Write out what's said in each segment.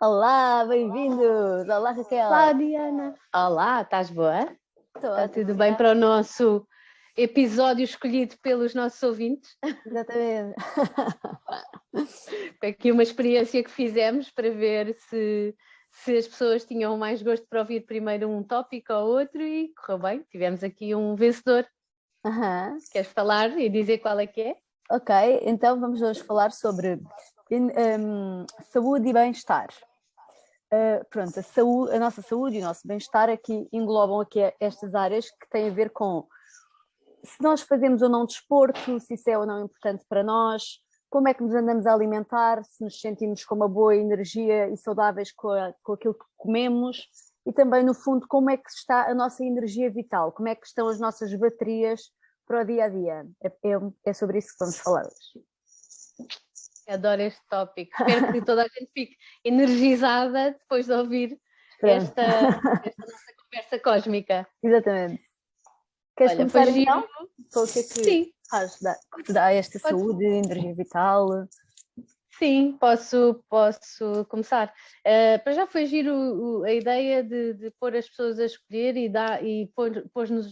Olá, bem-vindos! Olá, Raquel! Olá, Diana! Olá, estás boa? Estou Está ótima, tudo bem para o nosso episódio escolhido pelos nossos ouvintes? Exatamente. Foi aqui uma experiência que fizemos para ver se as pessoas tinham mais gosto para ouvir primeiro um tópico ou outro e correu bem. Tivemos aqui um vencedor. Queres falar e dizer qual é que é? Ok, então vamos hoje falar sobre saúde e bem-estar. Pronto, a nossa saúde e o nosso bem-estar aqui englobam aqui estas áreas que têm a ver com se nós fazemos ou não desporto, se isso é ou não importante para nós, como é que nos andamos a alimentar, se nos sentimos com uma boa energia e saudáveis com aquilo que comemos e também, no fundo, como é que está a nossa energia vital, como é que estão as nossas baterias para o dia-a-dia. É sobre isso que vamos falar hoje. Adoro este tópico. Espero que toda a gente fique energizada depois de ouvir esta nossa conversa cósmica. Exatamente. Queres começar então? O que é que Sim. te dá esta saúde, energia vital? Sim, posso começar. Para já foi giro a ideia de pôr as pessoas a escolher e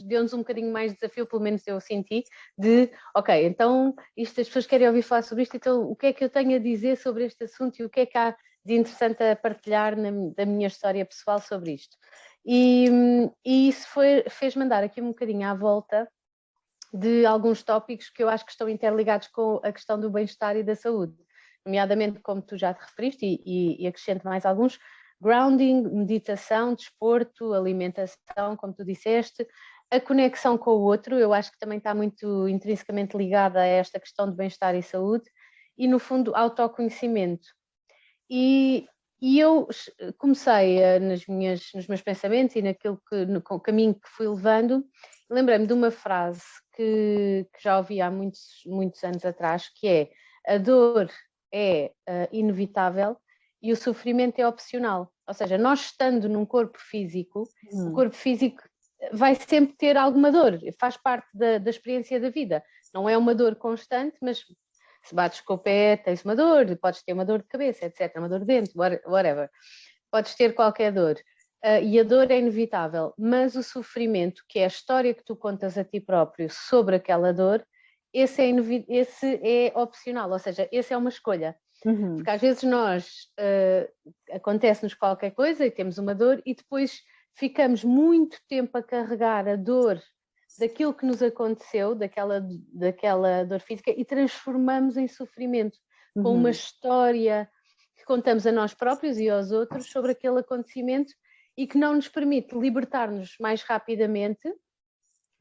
deu-nos um bocadinho mais desafio, pelo menos eu senti, ok, então as pessoas querem ouvir falar sobre isto, então o que é que eu tenho a dizer sobre este assunto e o que é que há de interessante a partilhar da minha história pessoal sobre isto. E isso fez-me andar aqui um bocadinho à volta de alguns tópicos que eu acho que estão interligados com a questão do bem-estar e da saúde. Nomeadamente, como tu já te referiste, e acrescento mais alguns, grounding, meditação, desporto, alimentação, como tu disseste, a conexão com o outro, eu acho que também está muito intrinsecamente ligada a esta questão de bem-estar e saúde, e no fundo, autoconhecimento. E eu comecei nos meus pensamentos e no caminho que fui levando, lembrei-me de uma frase que já ouvi há muitos anos atrás, que é: a dor é inevitável e o sofrimento é opcional. Ou seja, nós estando num corpo físico, o corpo físico vai sempre ter alguma dor, faz parte da experiência da vida. Não é uma dor constante, mas se bates com o pé, tens uma dor, podes ter uma dor de cabeça, etc., uma dor de dente, whatever. Podes ter qualquer dor. E a dor é inevitável, mas o sofrimento, que é a história que tu contas a ti próprio sobre aquela dor, esse é opcional, ou seja, esse é uma escolha. Porque às vezes acontece-nos qualquer coisa e temos uma dor e depois ficamos muito tempo a carregar a dor daquilo que nos aconteceu, daquela dor física, e transformamos em sofrimento, com uma história que contamos a nós próprios e aos outros sobre aquele acontecimento e que não nos permite libertar-nos mais rapidamente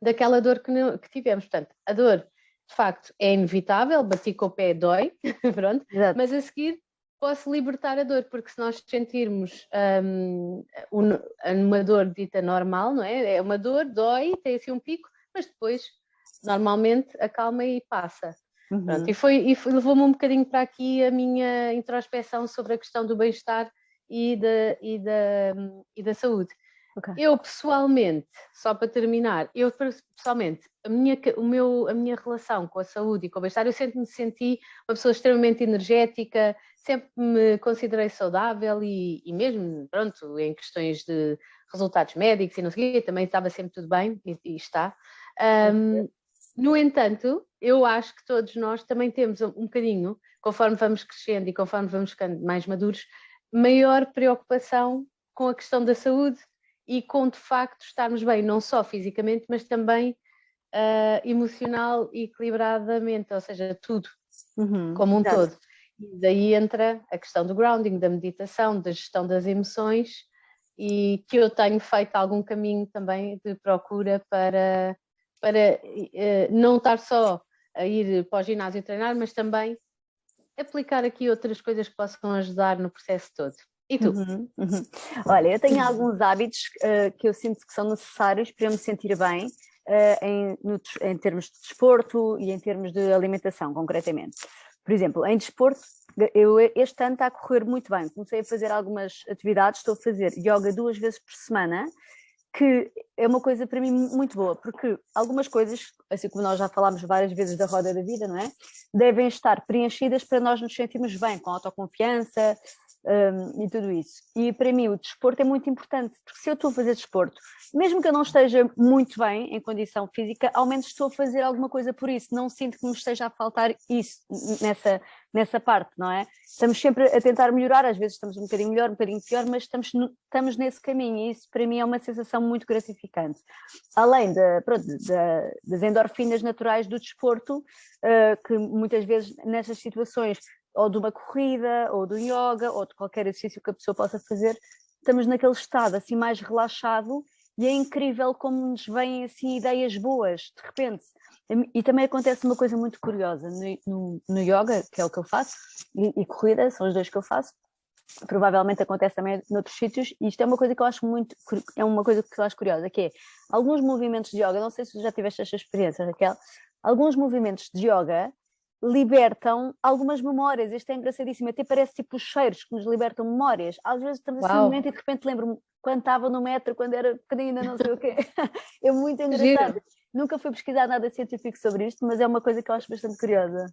daquela dor que tivemos. Portanto, a dor, de facto, é inevitável, bati com o pé, dói, pronto, mas a seguir posso libertar a dor, porque se nós sentirmos uma dor dita normal, não é? É uma dor, dói, tem assim um pico, mas depois, normalmente, acalma e passa. Pronto, e levou-me um bocadinho para aqui a minha introspeção sobre a questão do bem-estar e da saúde. Okay. Eu pessoalmente, só para terminar, a minha relação com a saúde e com o bem-estar, eu sempre me senti uma pessoa extremamente energética, sempre me considerei saudável e mesmo, pronto, em questões de resultados médicos e não sei o quê, também estava sempre tudo bem e está. No entanto, eu acho que todos nós também temos um bocadinho, conforme vamos crescendo e conforme vamos ficando mais maduros, maior preocupação com a questão da saúde e com, de facto, estarmos bem, não só fisicamente, mas também emocional e equilibradamente, ou seja, tudo, como um todo. E daí entra a questão do grounding, da meditação, da gestão das emoções, e que eu tenho feito algum caminho também de procura para não estar só a ir para o ginásio treinar, mas também aplicar aqui outras coisas que possam ajudar no processo todo. E tu? Olha, eu tenho alguns hábitos que eu sinto que são necessários para eu me sentir bem em termos de desporto e em termos de alimentação, concretamente. Por exemplo, em desporto, eu este ano está a correr muito bem. Comecei a fazer algumas atividades, estou a fazer yoga 2 vezes por semana, que é uma coisa para mim muito boa, porque algumas coisas, assim como nós já falámos várias vezes da roda da vida, não é? Devem estar preenchidas para nós nos sentirmos bem, com autoconfiança, e tudo isso. E para mim o desporto é muito importante, porque se eu estou a fazer desporto, mesmo que eu não esteja muito bem em condição física, ao menos estou a fazer alguma coisa por isso, não sinto que me esteja a faltar isso nessa parte, não é? Estamos sempre a tentar melhorar, às vezes estamos um bocadinho melhor, um bocadinho pior, mas estamos nesse caminho e isso para mim é uma sensação muito gratificante. Além das endorfinas naturais do desporto, que muitas vezes nessas situações, ou de uma corrida, ou do yoga, ou de qualquer exercício que a pessoa possa fazer, estamos naquele estado assim mais relaxado e é incrível como nos vêm assim ideias boas, de repente. E também acontece uma coisa muito curiosa no yoga, que é o que eu faço, e corrida, são os dois que eu faço, provavelmente acontece também noutros sítios, e isto é uma coisa que eu acho curiosa, que é alguns movimentos de yoga, não sei se já tiveste esta experiência, Raquel, alguns movimentos de yoga libertam algumas memórias, isto é engraçadíssimo, até parece tipo os cheiros que nos libertam memórias, às vezes estamos assim um momento e de repente lembro-me quando estava no metro, quando era pequenina, não sei o quê, é muito engraçado. Giro. Nunca fui pesquisar nada científico sobre isto, mas é uma coisa que eu acho bastante curiosa.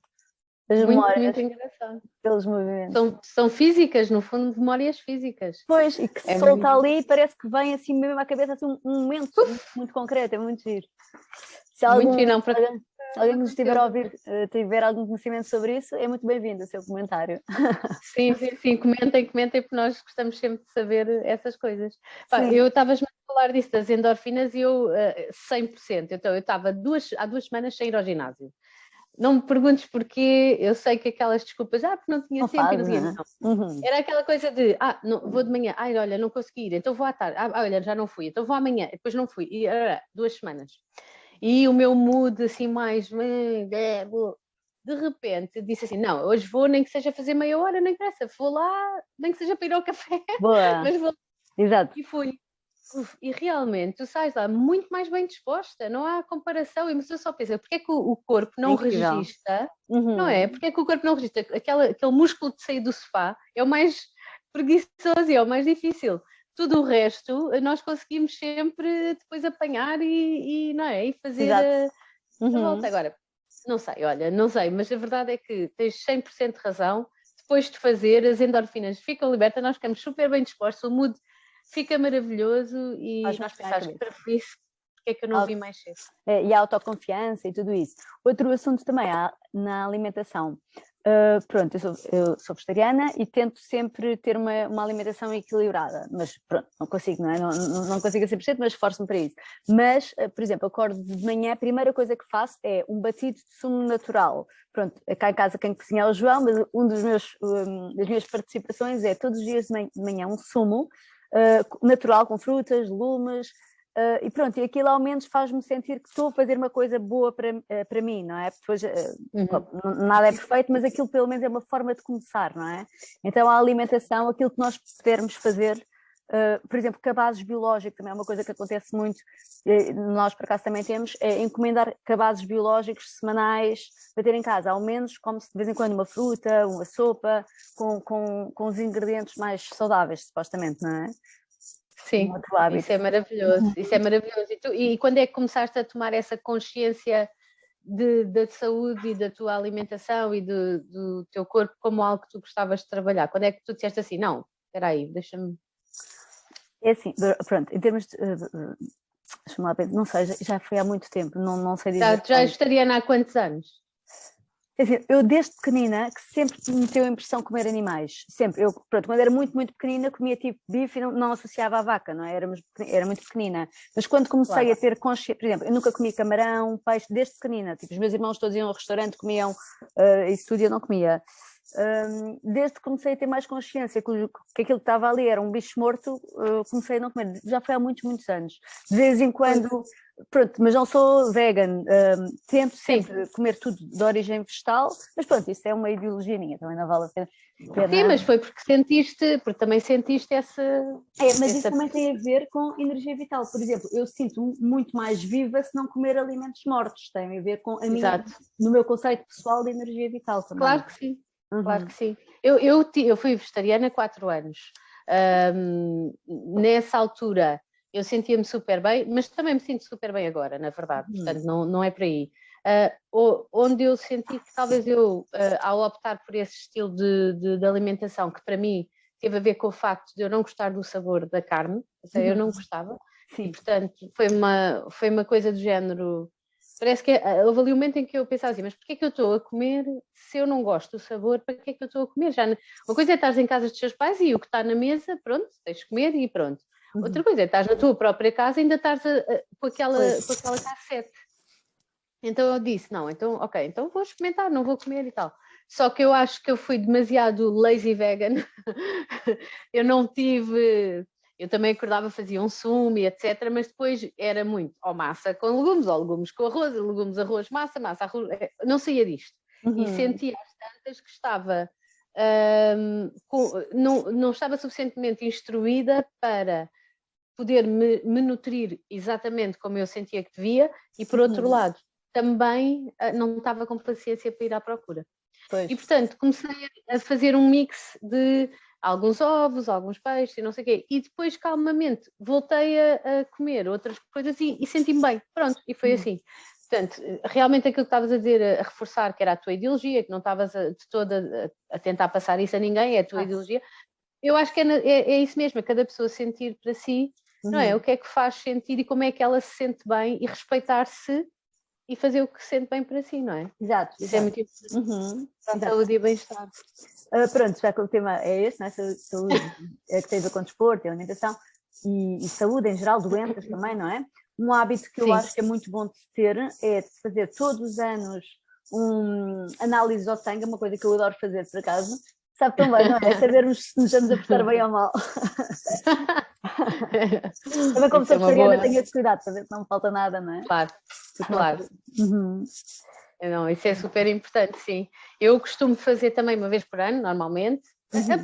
As Muito, memórias muito engraçado. pelos movimentos. São físicas, no fundo, memórias físicas. Pois, e que se solta ali parece que vem assim mesmo à cabeça assim, um momento muito concreto, é muito giro. Se alguém que nos estiver a ouvir tiver algum conhecimento sobre isso, é muito bem-vindo o seu comentário. Sim, comentem, porque nós gostamos sempre de saber essas coisas. Eu estava-me a falar disso das endorfinas e eu 100%. Então, eu estava há 2 semanas sem ir ao ginásio. Não me perguntes porquê, eu sei que aquelas desculpas, porque não tinha tempo e não tinha. Não. Era aquela coisa de, não, vou de manhã, olha, não consegui ir, então vou à tarde, olha, já não fui, então vou amanhã, depois não fui, e 2 semanas. E o meu mood assim mais, de repente disse assim, não, hoje vou nem que seja fazer meia hora, nem interessa, vou lá, nem que seja para ir ao café, Boa. mas vou. Exato. E fui. E realmente tu sais lá muito mais bem disposta, não há comparação, mas eu só penso, porque é que o corpo não registra, não é? Porque é que o corpo não registra? Aquele músculo de sair do sofá é o mais preguiçoso e é o mais difícil. Tudo o resto nós conseguimos sempre depois apanhar e não é? E fazer a volta. Agora, não sei, mas a verdade é que tens 100% de razão, depois de fazer as endorfinas ficam libertas, nós ficamos super bem dispostos, o mood fica maravilhoso e nós pensamos que para isso, porque é que eu não vi mais cedo? E a autoconfiança e tudo isso. Outro assunto também na alimentação. Pronto, eu sou vegetariana e tento sempre ter uma alimentação equilibrada, mas pronto, não consigo, não é? Não consigo a 100%, mas esforço-me para isso. Mas, por exemplo, acordo de manhã, a primeira coisa que faço é um batido de sumo natural. Pronto, cá em casa quem cozinha é o João, mas das minhas participações é todos os dias de manhã um sumo natural, com frutas, legumes, e pronto, e aquilo ao menos faz-me sentir que estou a fazer uma coisa boa para mim, não é? Depois, nada é perfeito, mas aquilo pelo menos é uma forma de começar, não é? Então a alimentação, aquilo que nós pudermos fazer, por exemplo, cabazes biológicos também é uma coisa que acontece muito, nós por acaso também temos, é encomendar cabazes biológicos semanais para ter em casa, ao menos come-se de vez em quando uma fruta, uma sopa, com os ingredientes mais saudáveis, supostamente, não é? Sim, isso é maravilhoso, E quando é que começaste a tomar essa consciência da saúde e da tua alimentação e do teu corpo como algo que tu gostavas de trabalhar? Quando é que tu disseste assim, não, espera aí, deixa-me... É assim, pronto, em termos de... deixa-me lá pensar, não sei, já foi há muito tempo, não sei dizer. Já és vegetariana há quantos anos? Quer dizer, eu desde pequenina que sempre me meteu a impressão de comer animais, sempre, pronto, quando era muito, muito pequenina comia tipo bife e não associava à vaca, não é? Era muito pequenina, mas quando comecei a ter consciência, por exemplo, eu nunca comi camarão, peixe, desde pequenina, tipo, os meus irmãos todos iam ao restaurante, comiam, isso tudo eu não comia. Desde que comecei a ter mais consciência que aquilo que estava ali era um bicho morto, comecei a não comer, já foi há muitos, muitos anos, de vez em quando... Pronto, mas não sou vegan, tento sempre comer tudo de origem vegetal, mas pronto, isso é uma ideologia minha, também não vale a pena. Sim, mas foi porque também sentiste essa... mas isso também tem a ver com energia vital, por exemplo, eu sinto muito mais viva se não comer alimentos mortos, tem a ver com no meu conceito pessoal de energia vital também. Claro que sim, claro que sim. Eu fui vegetariana há 4 anos, nessa altura... Eu sentia-me super bem, mas também me sinto super bem agora, na verdade, portanto não é por aí. Onde eu senti que talvez eu, ao optar por esse estilo de alimentação, que para mim teve a ver com o facto de eu não gostar do sabor da carne, ou seja, eu não gostava, e portanto foi uma coisa do género, parece que houve ali um momento em que eu pensava assim, mas porquê é que eu estou a comer se eu não gosto do sabor, para que é que eu estou a comer? Uma coisa é estar em casa dos teus pais e o que está na mesa, pronto, tens de comer e pronto. Outra coisa é estar na tua própria casa e ainda estás com aquela cassete. Então eu disse, não, então, ok, então vou experimentar, não vou comer e tal. Só que eu acho que eu fui demasiado lazy vegan. Eu não tive... Eu também acordava, fazia um sumo e etc, mas depois era muito ou massa com legumes, ou legumes com arroz, legumes, arroz, massa, arroz, não saía disto. E sentia às tantas que estava... não estava suficientemente instruída para poder me nutrir exatamente como eu sentia que devia e, por outro lado, também não estava com paciência para ir à procura. Pois. E, portanto, comecei a fazer um mix de alguns ovos, alguns peixes e não sei o quê. E depois, calmamente, voltei a comer outras coisas e senti-me bem. Pronto, e foi assim. Portanto, realmente aquilo que estavas a dizer, a reforçar que era a tua ideologia, que não estavas de toda a tentar passar isso a ninguém, é a tua ideologia. Eu acho que é isso mesmo, é cada pessoa sentir para si, não é? O que é que faz sentido e como é que ela se sente bem e respeitar-se e fazer o que se sente bem para si, não é? Exato. Isso é muito importante para a saúde e bem-estar. Pronto, já que o tema é este, não é? Saúde, é que tem a ver com desporto, alimentação e saúde em geral, doenças também, não é? Um hábito que eu acho que é muito bom de se ter é de fazer todos os anos análise ao sangue, uma coisa que eu adoro fazer por acaso. Sabe tão bem, não é? Sabermos se nos vamos a portar bem ou mal. Também como sou vegetariana tenho esse cuidado, para ver se não me falta nada, não é? Claro, claro. Não, isso é super importante, sim. Eu costumo fazer também uma vez por ano, normalmente.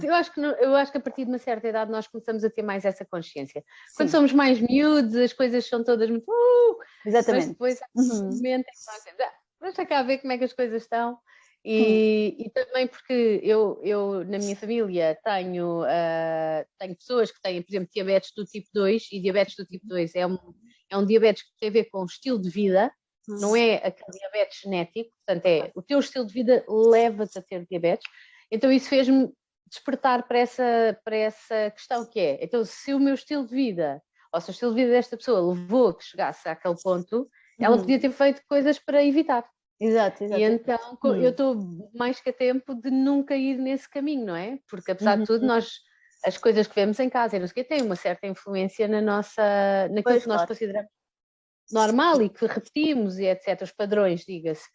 Eu acho que a partir de uma certa idade nós começamos a ter mais essa consciência. Quando somos mais miúdos, as coisas são todas muito... Exatamente. Mas depois há um momento em que nós temos... Vamos cá ver como é que as coisas estão. E também porque eu na minha família tenho pessoas que têm, por exemplo, diabetes do tipo 2, e diabetes do tipo 2 é um diabetes que tem a ver com o estilo de vida, não é aquele diabetes genético, portanto o teu estilo de vida leva-te a ter diabetes, então isso fez-me despertar para essa questão que é, então se o meu estilo de vida, ou se o estilo de vida desta pessoa levou a que chegasse àquele ponto, ela podia ter feito coisas para evitar. Exato. E então eu estou mais que a tempo de nunca ir nesse caminho, não é? Porque apesar de tudo, as coisas que vemos em casa e não sei o quê, têm uma certa influência naquilo que nós consideramos normal e que repetimos e etc, os padrões, diga-se.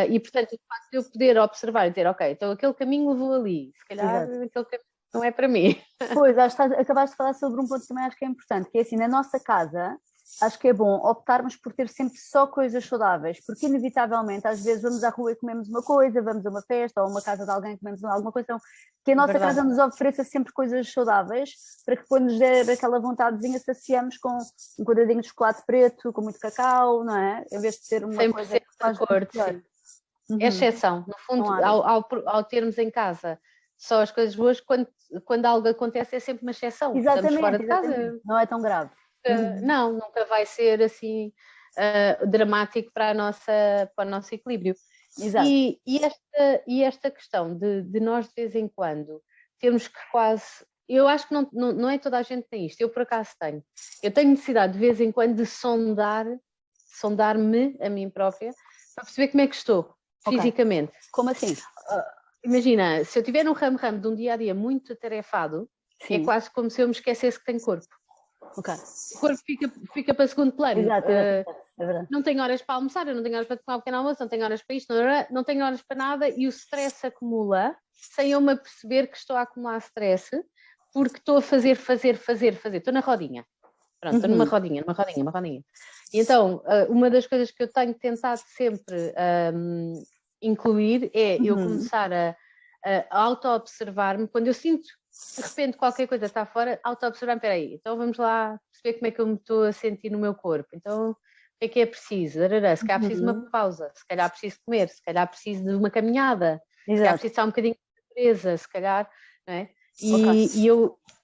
E portanto, o facto de eu poder observar e dizer, ok, então aquele caminho levou ali, se calhar aquele caminho não é para mim. Pois, acabaste de falar sobre um ponto que também acho que é importante, que é assim, na nossa casa, acho que é bom optarmos por ter sempre só coisas saudáveis, porque inevitavelmente às vezes vamos à rua e comemos uma coisa, vamos a uma festa ou a uma casa de alguém e comemos alguma coisa, então, que a nossa casa nos ofereça sempre coisas saudáveis, para que quando nos der aquela vontadezinha saciamos com um quadradinho de chocolate preto, com muito cacau, não é? Em vez de ter uma coisa que faz acordo, sim. É exceção, no fundo, ao termos em casa só as coisas boas, quando algo acontece é sempre uma exceção. Exatamente, estamos fora de casa. Não é tão grave. Não, nunca vai ser assim dramático para o nosso equilíbrio. Exato. E esta questão de nós de vez em quando termos que quase... Eu acho que não é toda a gente tem isto, eu por acaso tenho. Eu tenho necessidade de vez em quando de sondar-me a mim própria para perceber como é que estou fisicamente. Como assim? Imagina, se eu tiver um ramo-ramo de um dia-a-dia muito atarefado, é quase como se eu me esquecesse que tenho corpo. O corpo fica para segundo plano. Exato, é verdade. Não tenho horas para almoçar, eu não tenho horas para tomar um pequeno almoço, não tenho horas para isto, não tenho horas para nada e o stress acumula sem eu me aperceber que estou a acumular stress porque estou a fazer. Estou na rodinha. Pronto, estou numa rodinha. E então, uma das coisas que eu tenho tentado sempre incluir é eu começar a auto-observar-me quando eu sinto de repente qualquer coisa está fora, auto-observar-me, espera aí, então vamos lá perceber como é que eu me estou a sentir no meu corpo, então o que é preciso? Se calhar preciso de uma pausa, se calhar preciso comer, se calhar preciso de uma caminhada, se calhar preciso estar um bocadinho de natureza, se calhar, não é?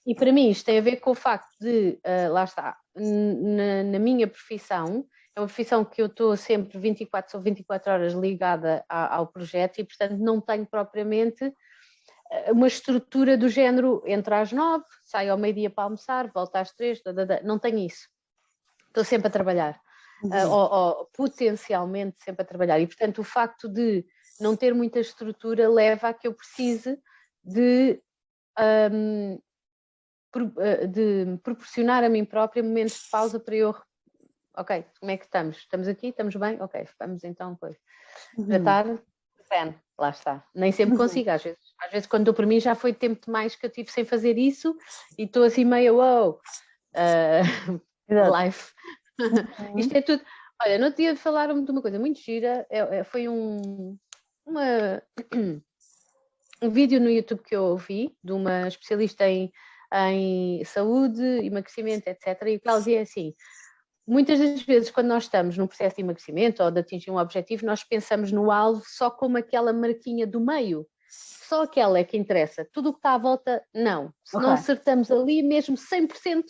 E para mim isto tem a ver com o facto de, lá está, na minha profissão, é uma profissão que eu estou sempre 24 horas ligada ao projeto e portanto não tenho propriamente uma estrutura do género, entra às 9, sai ao meio-dia para almoçar, volta às 3, não tenho isso. Estou sempre a trabalhar, ou potencialmente sempre a trabalhar. E, portanto, o facto de não ter muita estrutura leva a que eu precise de proporcionar a mim própria momentos de pausa para eu... Ok, como é que estamos? Estamos aqui? Estamos bem? Ok, vamos então depois. Tratar, lá está. Nem sempre consigo, às vezes quando dou por mim já foi tempo demais que eu tive sem fazer isso e estou assim meio, life. Isto é tudo. Olha, no outro dia falaram-me de uma coisa muito gira, foi um vídeo no YouTube que eu ouvi de uma especialista em saúde, emagrecimento, etc. E o que ela dizia é assim: muitas das vezes, quando nós estamos num processo de emagrecimento ou de atingir um objetivo, nós pensamos no alvo só como aquela marquinha do meio. Só aquela é que interessa. Tudo o que está à volta, não. Se não acertamos ali, mesmo 100%,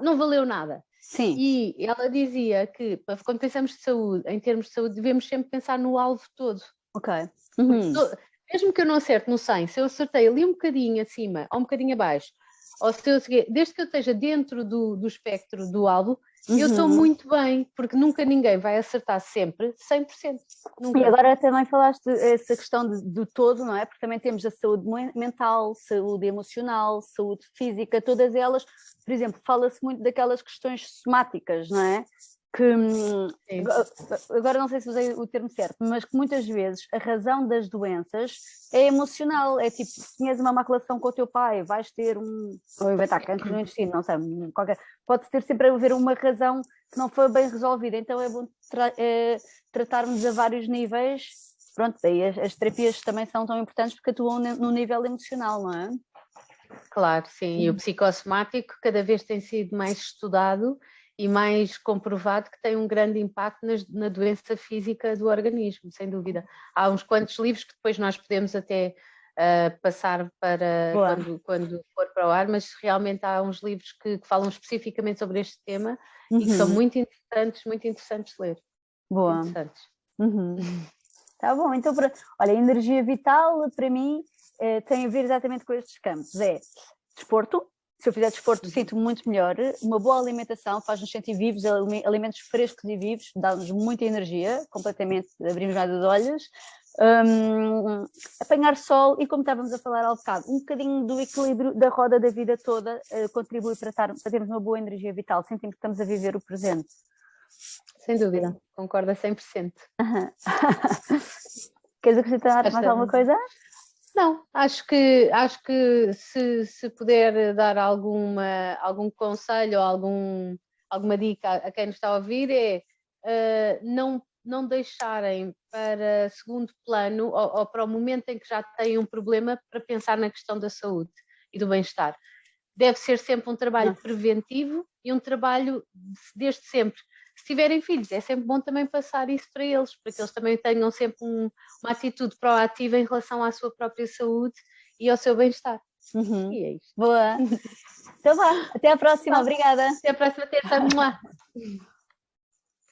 não valeu nada. Sim. E ela dizia que, quando pensamos de saúde, em termos de saúde, devemos sempre pensar no alvo todo. Ok. Mesmo que eu não acerte no 100, se eu acertei ali um bocadinho acima ou um bocadinho abaixo, ou se eu, desde que eu esteja dentro do espectro do alvo, eu estou muito bem, porque nunca ninguém vai acertar sempre 100%. Nunca. E agora também falaste essa questão do todo, não é? Porque também temos a saúde mental, saúde emocional, saúde física, todas elas, por exemplo, fala-se muito daquelas questões somáticas, não é? Que, agora não sei se usei o termo certo, mas que muitas vezes a razão das doenças é emocional, é tipo, se tinhas uma maculação com o teu pai, vais ter ou vai estar cancro no intestino, não sei, pode ter sempre a haver uma razão que não foi bem resolvida, então é bom tratarmos a vários níveis, pronto, daí as terapias também são tão importantes porque atuam no nível emocional, não é? Claro, sim, e o psicossomático cada vez tem sido mais estudado e mais comprovado que tem um grande impacto na doença física do organismo, sem dúvida. Há uns quantos livros que depois nós podemos até passar para quando for para o ar, mas realmente há uns livros que falam especificamente sobre este tema e que são muito interessantes de ler. Boa. Interessantes. Tá bom, então, olha, a energia vital para mim tem a ver exatamente com estes campos, é desporto. Se eu fizer desporto, sinto-me muito melhor. Uma boa alimentação faz-nos sentir vivos, alimentos frescos e vivos, dá-nos muita energia, completamente abrimos mais os olhos. Apanhar sol e, como estávamos a falar há bocado, um bocadinho do equilíbrio da roda da vida toda contribui para termos uma boa energia vital, sentimos que estamos a viver o presente. Sem dúvida, concordo a 100%. Queres acrescentar mais alguma coisa? Não, acho que se puder dar algum conselho ou alguma dica a quem nos está a ouvir é não deixarem para segundo plano ou para o momento em que já têm um problema para pensar na questão da saúde e do bem-estar. Deve ser sempre um trabalho preventivo e um trabalho desde sempre. Se tiverem filhos, é sempre bom também passar isso para eles, para que eles também tenham sempre uma atitude proativa em relação à sua própria saúde e ao seu bem-estar. E é isto. Boa. Então vá, até à próxima, obrigada. Até à próxima terça.